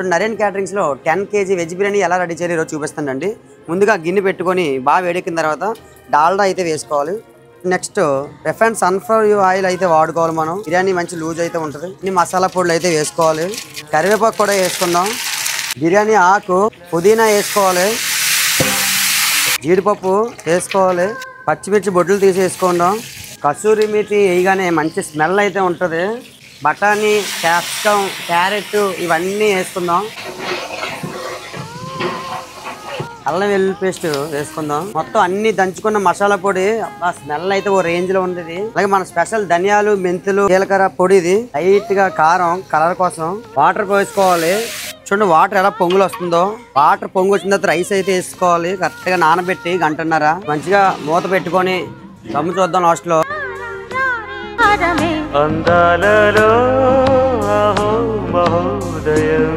Naren caterings లో 10 kg veg biryani ఎలా ready చేయాలి ఈరోజు చూపిస్తానండి. ముందుగా గిన్నె పెట్టుకొని బాగా వేడెక్కిన తర్వాత డాల్డా అయితే వేసుకోవాలి. నెక్స్ట్ రిఫైన్డ్ సన్ఫ్లవర్ ఆయిల్ అయితే వాడుకోవాలి. మనం బిర్యానీ మంచి లూజ్ అయితే ఉంటుంది. ఇన్ని మసాలా పొడులు అయితే వేసుకోవాలి. కరివేపాకు కూడా వేసుకుందాం. బిర్యానీ ఆకు, పుదీనా వేసుకోవాలి. జీడిపప్పు వేసుకోవాలి. పచ్చిమిర్చి బొడ్లు తీసి వేసుకుందాం. కసూరి మేతి వేయగానే మంచి స్మెల్ అయితే ఉంటుంది. బఠానీ, క్యాప్సికమ్, క్యారెట్ ఇవన్నీ వేసుకుందాం. అల్లం వెల్లుల్లి పేస్ట్ వేసుకుందాం. మొత్తం అన్ని దంచుకున్న మసాలా పొడి స్మెల్ అయితే ఓ రేంజ్ లో ఉంది. అలాగే మన స్పెషల్ ధనియాలు, మెంతులు, జీలకర్ర పొడి, ఇది లైట్ గా కారం కలర్ కోసం వాటర్ పోసుకోవాలి. చూడండి వాటర్ ఎలా పొంగులు వస్తుందో. వాటర్ పొంగు వచ్చిన తర్వాత రైస్ అయితే వేసుకోవాలి. కరెక్ట్ గా నానబెట్టి గంటన్నర మంచిగా మూత పెట్టుకొని దమ్ము చూద్దాం. లాస్ట్ లో అందాలలో మహోదయం.